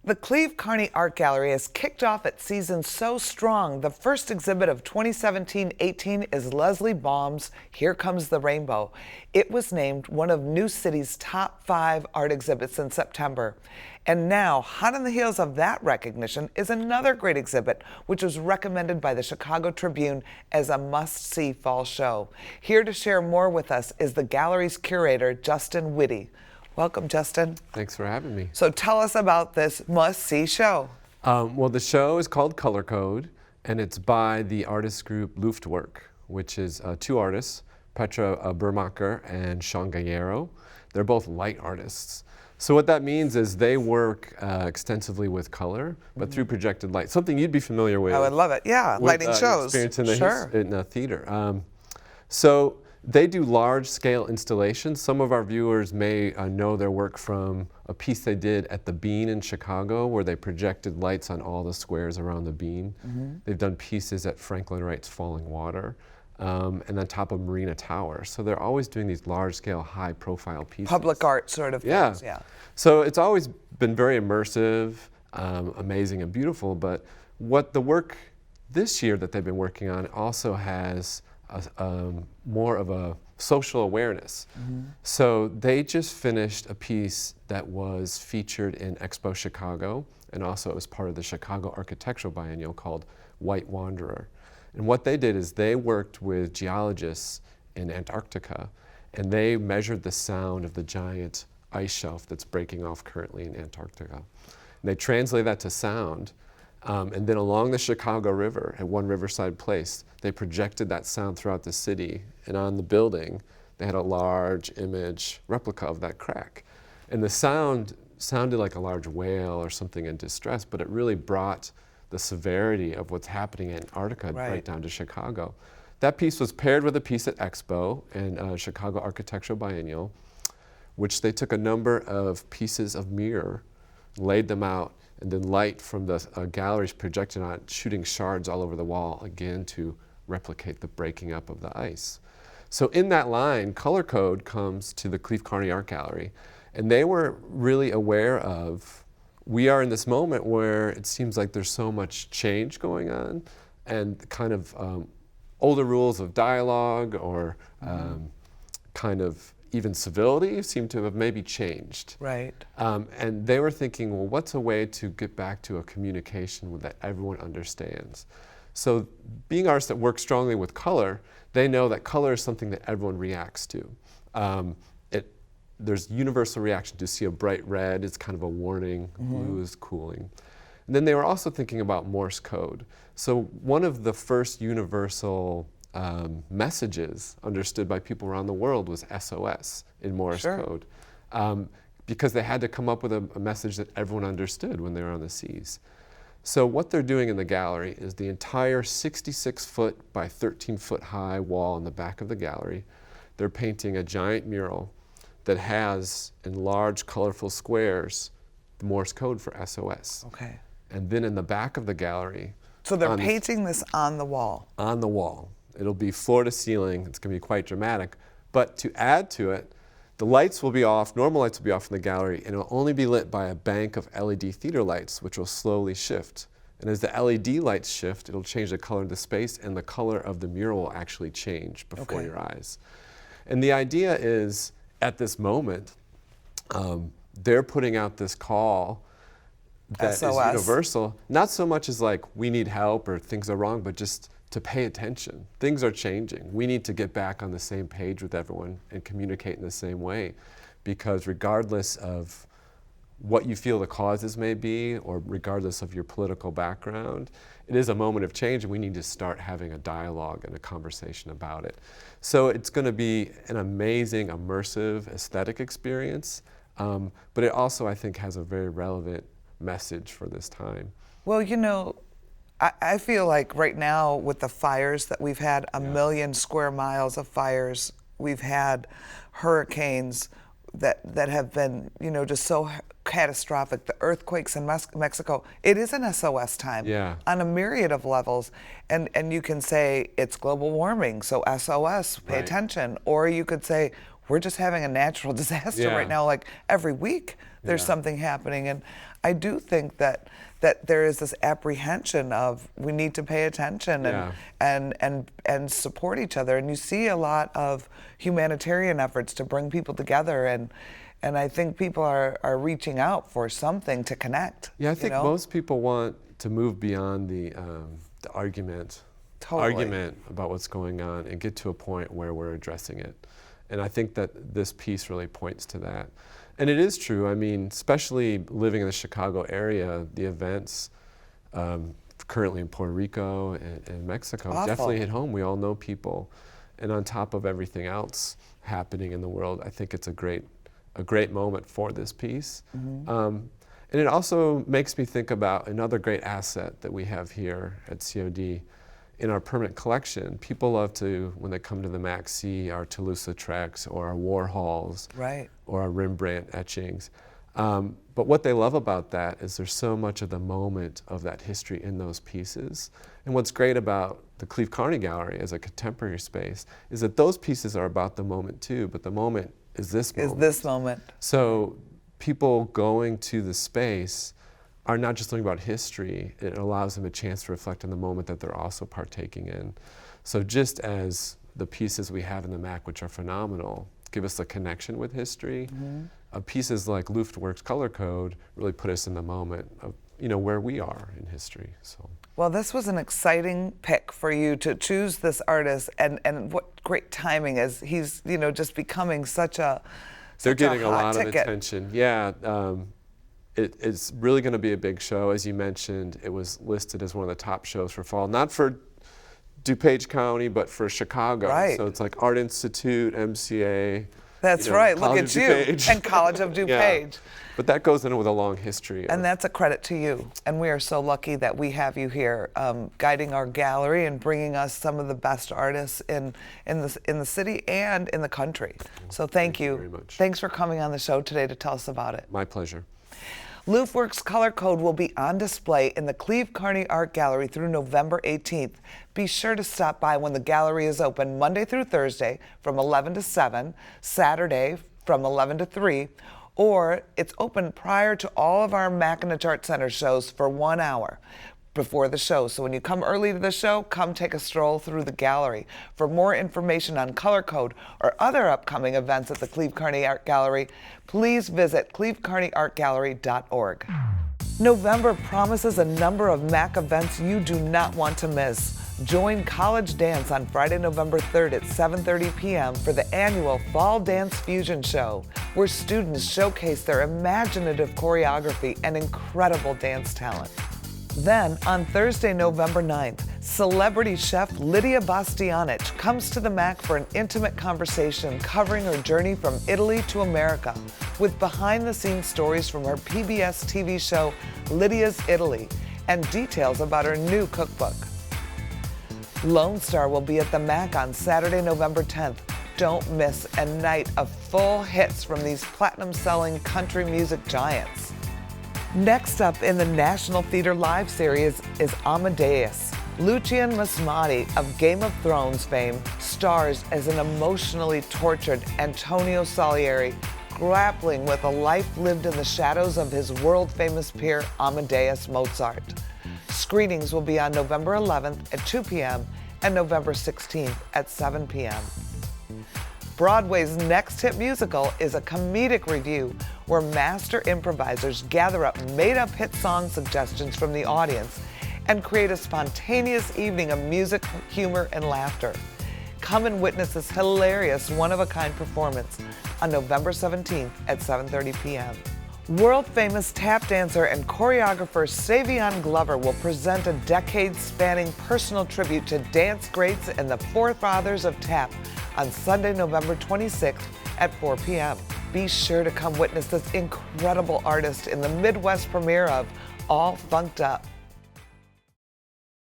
The Cleve Carney Art Gallery has kicked off its season so strong. The first exhibit of 2017-18 is Leslie Baum's Here Comes the Rainbow. It was named one of New City's top 5 art exhibits in September. And now, hot on the heels of that recognition, is another great exhibit, which was recommended by the Chicago Tribune as a must-see fall show. Here to share more with us is the gallery's curator, Justin Witte. Welcome, Justin. Thanks for having me. So tell us about this must-see show. Well, the show is called Color Code, and it's by the artist group Luftwerk, which is 2 artists, Petra Burmacher and Sean Gallero. They're both light artists. So what that means is they work extensively with color, but through projected light, something you'd be familiar with. I would love it, yeah, lighting shows. Experience in the Sure. theater. So they do large-scale installations. Some of our viewers may know their work from a piece they did at the Bean in Chicago, where they projected lights on all the squares around the Bean. They've done pieces at Franklin Wright's Falling Water, and on top of Marina Tower. So they're always doing these large-scale, high-profile pieces. Public art sort of things, yeah. So it's always been very immersive, amazing and beautiful, but what the work this year that they've been working on also has more of a social awareness. So they just finished a piece that was featured in Expo Chicago, and also it was part of the Chicago Architectural Biennial called White Wanderer. And what they did is they worked with geologists in Antarctica, and they measured the sound of the giant ice shelf that's breaking off currently in Antarctica. And they translated that to sound. And then along the Chicago River at one Riverside Place, they projected that sound throughout the city, and on the building, they had a large image replica of that crack. And the sound sounded like a large whale or something in distress, but it really brought the severity of what's happening in Antarctica right down to Chicago. That piece was paired with a piece at Expo and Chicago Architectural Biennial, which they took a number of pieces of mirror, laid them out, and then light from the galleries projected on it, shooting shards all over the wall, again to replicate the breaking up of the ice. So in that line, Color Code comes to the Cleve Carney Art Gallery, and they were really aware of, we are in this moment where it seems like there's so much change going on, and kind of older rules of dialogue or kind of even civility seem to have maybe changed. Right. And they were thinking, well, what's a way to get back to a communication that everyone understands? So being artists that work strongly with color, they know that color is something that everyone reacts to. There's universal reaction to see a bright red, it's kind of a warning, blue is cooling. And then they were also thinking about Morse code. So one of the first universal messages understood by people around the world was SOS in Morse code, because they had to come up with a message that everyone understood when they were on the seas. So what they're doing in the gallery is the entire 66-foot by 13-foot high wall in the back of the gallery, they're painting a giant mural that has, in large colorful squares, the Morse code for SOS. Okay. And then in the back of the gallery, so they're painting this on the wall? On the wall. It'll be floor to ceiling. It's going to be quite dramatic. But to add to it, the lights will be off, normal lights will be off in the gallery, and it'll only be lit by a bank of LED theater lights, which will slowly shift. And as the LED lights shift, it'll change the color of the space, and the color of the mural will actually change before your eyes. And the idea is, at this moment, they're putting out this call that is universal, not so much as like, we need help or things are wrong, but just to pay attention. Things are changing. We need to get back on the same page with everyone and communicate in the same way, because regardless of what you feel the causes may be, or regardless of your political background, it is a moment of change, and we need to start having a dialogue and a conversation about it. So it's going to be an amazing, immersive, aesthetic experience, but it also, I think, has a very relevant message for this time. Well, you know, I feel like right now with the fires that we've had, a million square miles of fires, we've had hurricanes that have been, you know, just so catastrophic, the earthquakes in Mexico. It is an SOS time on a myriad of levels. And you can say it's global warming, so SOS, pay attention. Or you could say we're just having a natural disaster right now, like every week there's something happening. And I do think that there is this apprehension of we need to pay attention and support each other. And you see a lot of humanitarian efforts to bring people together, and I think people are reaching out for something to connect. Yeah, I think most people want to move beyond the argument about what's going on and get to a point where we're addressing it. And I think that this piece really points to that. And it is true. I mean, especially living in the Chicago area, the events currently in Puerto Rico and Mexico definitely hit home. We all know people. And on top of everything else happening in the world, I think it's a great moment for this piece. And it also makes me think about another great asset that we have here at COD in our permanent collection. People love to, when they come to the MAC, see our Toulouse-Lautrec's or our Warhols or our Rembrandt etchings. But what they love about that is there's so much of the moment of that history in those pieces. And what's great about the Cleve Carney Gallery as a contemporary space is that those pieces are about the moment too, but the moment is this moment. So people going to the space are not just learning about history, it allows them a chance to reflect on the moment that they're also partaking in. So just as the pieces we have in the MAC, which are phenomenal, give us a connection with history, pieces like Luftwerk's Color Code really put us in the moment of where we are in history. So. Well, this was an exciting pick for you to choose this artist, and what great timing is he's just becoming such a They're getting a lot ticket. of attention. Yeah. It's really going to be a big show. As you mentioned, it was listed as one of the top shows for fall, not for DuPage County, but for Chicago. Right. So it's like Art Institute, MCA. That's right. College Look at DuPage. you. And College of DuPage. Yeah. But that goes in with a long history. And that's a credit to you. And we are so lucky that we have you here guiding our gallery and bringing us some of the best artists in the city and in the country. So thank you very much. Thanks for coming on the show today to tell us about it. My pleasure. Luftwerk's Color Code will be on display in the Cleve Carney Art Gallery through November 18th. Be sure to stop by when the gallery is open Monday through Thursday from 11 to 7, Saturday from 11 to 3, or it's open prior to all of our Mackinac Art Center shows for 1 hour before the show. So when you come early to the show, come take a stroll through the gallery. For more information on Color Code or other upcoming events at the Cleve Carney Art Gallery, please visit clevecarneyartgallery.org. November promises a number of MAC events you do not want to miss. Join College Dance on Friday, November 3rd at 7:30 p.m. for the annual Fall Dance Fusion Show, where students showcase their imaginative choreography and incredible dance talent. Then, on Thursday, November 9th, celebrity chef Lidia Bastianich comes to the MAC for an intimate conversation covering her journey from Italy to America, with behind-the-scenes stories from her PBS TV show, Lydia's Italy, and details about her new cookbook. Lone Star will be at the MAC on Saturday, November 10th. Don't miss a night of full hits from these platinum-selling country music giants. Next up in the National Theater Live series is Amadeus. Lucian Masmati of Game of Thrones fame stars as an emotionally tortured Antonio Salieri, grappling with a life lived in the shadows of his world-famous peer Amadeus Mozart. Screenings will be on November 11th at 2 p.m. and November 16th at 7 p.m. Broadway's next hit musical is a comedic review where master improvisers gather up made-up hit song suggestions from the audience and create a spontaneous evening of music, humor, and laughter. Come and witness this hilarious one-of-a-kind performance on November 17th at 7:30 p.m. World-famous tap dancer and choreographer Savion Glover will present a decade-spanning personal tribute to dance greats and the forefathers of tap on Sunday, November 26th at 4 p.m. Be sure to come witness this incredible artist in the Midwest premiere of All Funked Up.